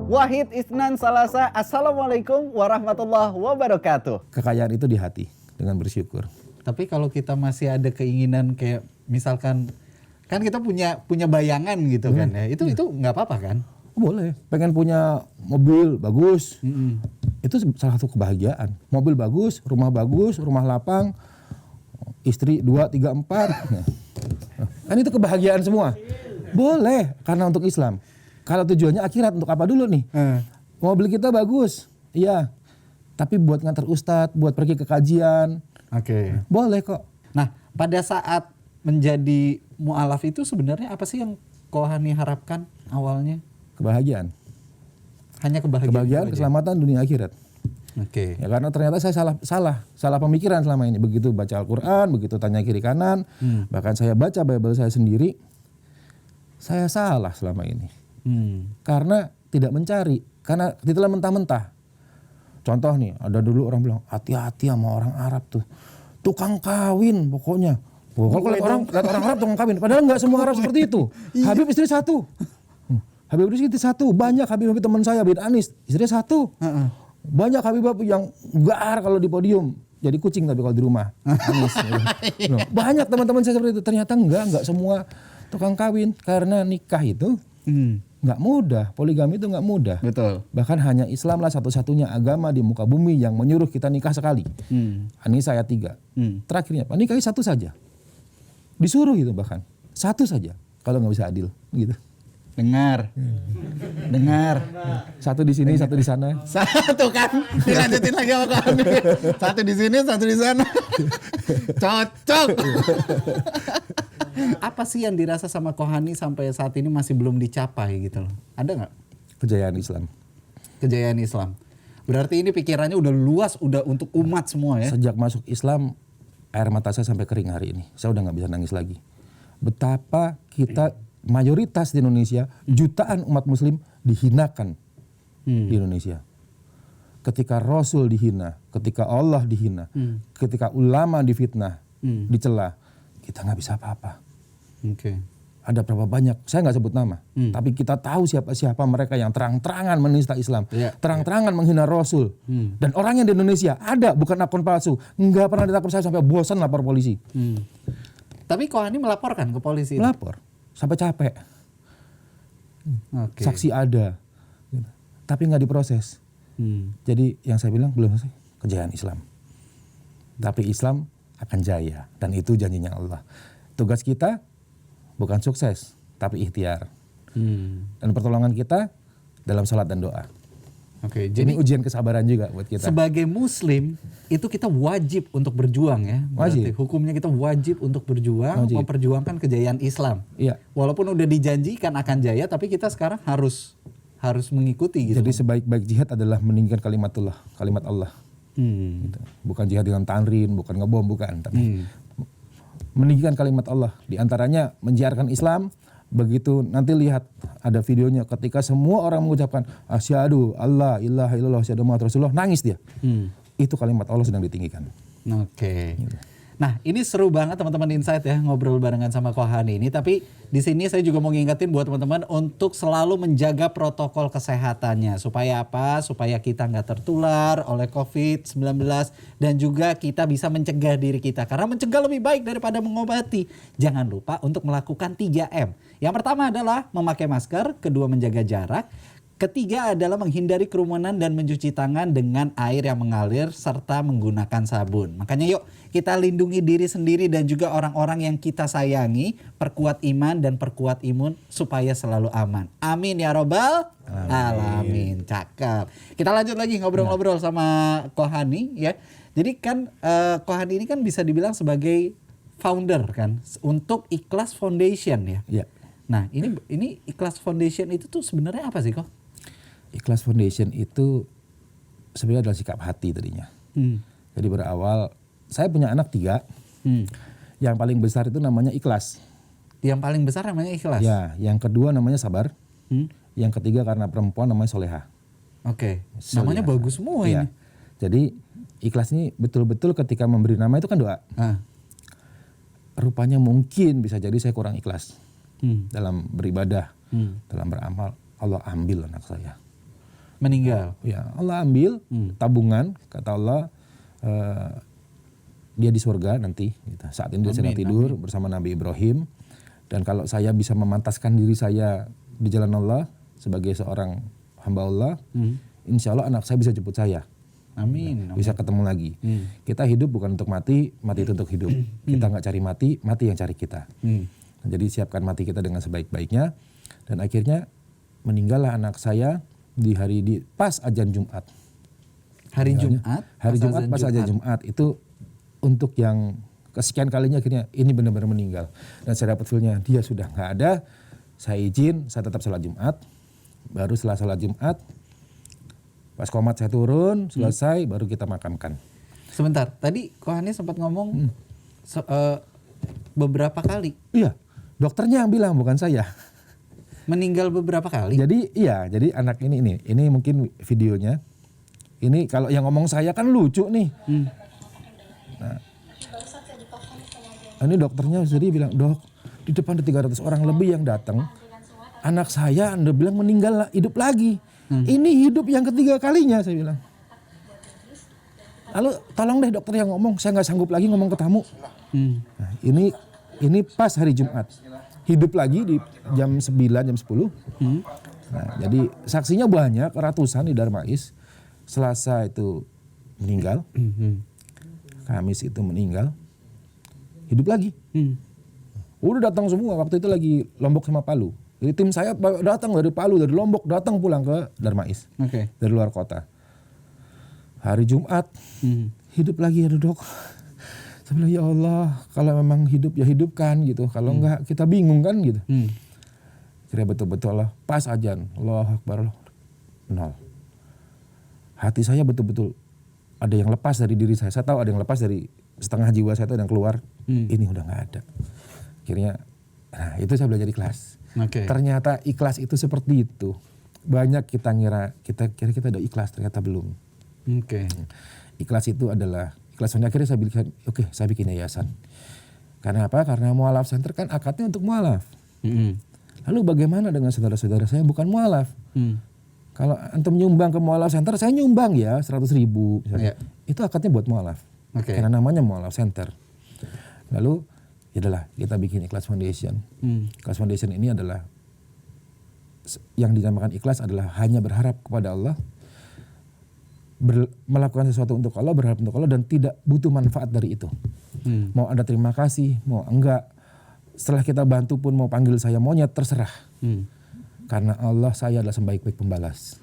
Wahid Isnan Salasa. Assalamualaikum warahmatullahi wabarakatuh. Kekayaan itu di hati dengan bersyukur. Tapi kalau kita masih ada keinginan kayak misalkan kan kita punya bayangan gitu kan ya. Itu nggak apa-apa kan? Boleh. Pengen punya mobil bagus. Itu salah satu kebahagiaan. Mobil bagus, rumah lapang, istri 2, 3, 4. Kan itu kebahagiaan semua. Boleh karena untuk Islam. Kalau tujuannya akhirat untuk apa dulu nih? Mobil kita bagus. Iya. Tapi buat ngantar ustadz, buat pergi ke kajian. Oke. Boleh kok. Nah, pada saat menjadi mu'alaf itu sebenarnya apa sih yang Kohani harapkan awalnya? Kebahagiaan. Hanya kebahagiaan. Kebahagiaan, keselamatan dunia akhirat. Oke. Ya karena ternyata saya salah pemikiran selama ini. Begitu baca Al-Quran, begitu tanya kiri kanan, bahkan saya baca Bible saya sendiri, saya salah selama ini. Karena tidak mencari, karena ditelan mentah-mentah. Contoh nih, ada dulu orang bilang hati-hati sama orang Arab tuh, tukang kawin pokoknya. Kalau lihat orang Arab tukang kawin, padahal nggak semua Arab seperti itu. Habib istri satu, Habib istri satu, banyak Habib teman saya, Habib Anis istrinya satu. Banyak Habib yang gar kalau di podium, jadi kucing tapi kalau di rumah. Anis. Banyak teman-teman saya seperti itu. Ternyata enggak semua tukang kawin, karena nikah itu nggak mudah, poligami itu nggak mudah. Betul. Bahkan hanya Islam lah satu-satunya agama di muka bumi yang menyuruh kita nikah sekali. An-Nisa ayat 3. Terakhirnya apa? Nikahi satu saja. Disuruh itu bahkan satu saja. Kalau nggak bisa adil, gitu. Dengar. Satu di sini, satu di sana. Satu kan, dilanjutin lagi sama Kohani. Satu di sini, satu di sana. Cocok. Apa sih yang dirasa sama Kohani sampai saat ini masih belum dicapai gitu loh? Ada nggak? Kejayaan Islam. Kejayaan Islam. Berarti ini pikirannya udah luas, udah untuk umat semua ya? Sejak masuk Islam, air mata saya sampai kering hari ini. Saya udah nggak bisa nangis lagi. Betapa kita mayoritas di Indonesia, jutaan umat muslim dihinakan di Indonesia. Ketika Rasul dihina, ketika Allah dihina, ketika ulama difitnah, dicela, kita nggak bisa apa-apa. Oke. Ada berapa banyak, saya nggak sebut nama, tapi kita tahu siapa-siapa mereka yang terang-terangan menista Islam, terang-terangan menghina Rasul. Dan orangnya di Indonesia ada, bukan akun palsu, nggak pernah ditangkap, saya sampai bosan lapor polisi. Tapi Kohani melaporkan ke polisi? Melapor, sampai capek. Okay. Saksi ada, tapi nggak diproses. Jadi yang saya bilang belum selesai, kejayaan Islam. Tapi Islam akan jaya, dan itu janjinya Allah. Tugas kita bukan sukses, tapi ikhtiar. Dan pertolongan kita dalam salat dan doa. Oke, jadi ini ujian kesabaran juga buat kita. Sebagai Muslim itu kita wajib untuk berjuang ya. Berarti wajib. Hukumnya kita wajib untuk berjuang, memperjuangkan kejayaan Islam. Iya. Walaupun udah dijanjikan akan jaya, tapi kita sekarang harus mengikuti gitu. Jadi sebaik-baik jihad adalah meninggikan kalimatullah, kalimat Allah. Gitu. Bukan jihad dengan tanrin, bukan ngebom, bukan. Tapi meninggikan kalimat Allah. Di antaranya menjiarkan Islam. Begitu nanti lihat ada videonya ketika semua orang mengucapkan asyhadu alla ilaha illallah asyhadu muhammadar rasulullah, nangis dia. Itu kalimat Allah sedang ditinggikan. Oke. Nah, ini seru banget teman-teman Insight ya, ngobrol barengan sama Kohani ini. Tapi di sini saya juga mau ngingetin buat teman-teman untuk selalu menjaga protokol kesehatannya. Supaya apa? Supaya kita nggak tertular oleh COVID-19 dan juga kita bisa mencegah diri kita. Karena mencegah lebih baik daripada mengobati. Jangan lupa untuk melakukan 3M. Yang pertama adalah memakai masker, kedua menjaga jarak. Ketiga adalah menghindari kerumunan dan mencuci tangan dengan air yang mengalir serta menggunakan sabun. Makanya yuk kita lindungi diri sendiri dan juga orang-orang yang kita sayangi. Perkuat iman dan perkuat imun supaya selalu aman. Amin ya robbal alamin. Cakep. Kita lanjut lagi ngobrol-ngobrol sama Kohani ya. Jadi kan Kohani ini kan bisa dibilang sebagai founder kan untuk Ikhlas Foundation ya. Iya. Nah ini Ikhlas Foundation itu tuh sebenarnya apa sih kok? Ikhlas Foundation itu sebenarnya adalah sikap hati tadinya. Jadi berawal, saya punya anak 3. Yang paling besar itu namanya Ikhlas. Yang paling besar namanya Ikhlas? Ya, yang kedua namanya Sabar. Yang ketiga karena perempuan namanya Soleha. Oke, namanya bagus semua ini. Jadi Ikhlas ini betul-betul ketika memberi nama itu kan doa. Rupanya mungkin bisa jadi saya kurang ikhlas dalam beribadah, dalam beramal. Allah ambil anak saya. Meninggal. Ya, Allah ambil tabungan, kata Allah dia di surga nanti. Gitu. Saat ini dia sedang tidur bersama Nabi Ibrahim. Dan kalau saya bisa memantaskan diri saya di jalan Allah sebagai seorang hamba Allah, insya Allah anak saya bisa jemput saya. Amin. Bisa ketemu lagi. Kita hidup bukan untuk mati, mati itu untuk hidup. Kita nggak cari mati, mati yang cari kita. Jadi siapkan mati kita dengan sebaik-baiknya. Dan akhirnya meninggallah anak saya pas azan Jumat. Hari Jumat? Hari Jumat pas azan Jumat itu untuk yang kesekian kalinya akhirnya ini benar-benar meninggal. Dan saya dapat feelnya dia sudah nggak ada. Saya izin, saya tetap sholat Jumat. Baru setelah sholat Jumat, pas qomat saya turun, selesai, baru kita makamkan. Sebentar, tadi Kohani sempat ngomong beberapa kali. Iya, dokternya yang bilang bukan saya. Meninggal beberapa kali? Jadi anak ini mungkin videonya. Ini kalau yang ngomong saya kan lucu nih. Nah, ini dokternya jadi bilang, dok, di depan ada 300 orang lebih yang datang. Anak saya Anda bilang meninggal hidup lagi. Ini hidup yang ketiga kalinya, saya bilang. Lalu tolong deh dokter yang ngomong, saya nggak sanggup lagi ngomong ke tamu. Nah, ini pas hari Jumat. Hidup lagi di jam 9, jam 10. Nah, jadi saksinya banyak, ratusan di Darmais. Selasa itu meninggal. Kamis itu meninggal. Hidup lagi. Udah datang semua, waktu itu lagi Lombok sama Palu. Jadi tim saya datang dari Palu, dari Lombok, datang pulang ke Darmais. Dari luar kota. Hari Jumat, hidup lagi ya dok. Saya bilang, ya Allah, kalau memang hidup ya hidupkan gitu. Kalau enggak kita bingung kan gitu. Kira betul-betul lah, pas ajan, Allahu Akbar, 0. Hati saya betul-betul ada yang lepas dari diri saya. Saya tahu ada yang lepas dari setengah jiwa saya itu, ada yang keluar. Ini udah nggak ada. Akhirnya, nah itu saya belajar ikhlas. Ternyata ikhlas itu seperti itu. Banyak kita kira kita udah ikhlas, ternyata belum. Ikhlas itu adalah akhirnya saya bikin, saya bikin yayasan. Karena apa? Karena mualaf center kan akadnya untuk mualaf. Lalu bagaimana dengan saudara-saudara saya bukan mualaf? Kalau antum nyumbang ke mualaf center, saya nyumbang ya 100.000 misalnya. Itu akadnya buat mualaf. Karena namanya mualaf center. Lalu ya adalah kita bikin Ikhlas Foundation. Ikhlas Foundation ini adalah yang dinamakan ikhlas adalah hanya berharap kepada Allah, melakukan sesuatu untuk Allah, berharap untuk Allah dan tidak butuh manfaat dari itu. Mau ada terima kasih, mau enggak. Setelah kita bantu pun mau panggil saya monyet terserah. Karena Allah saya adalah sebaik-baik pembalas.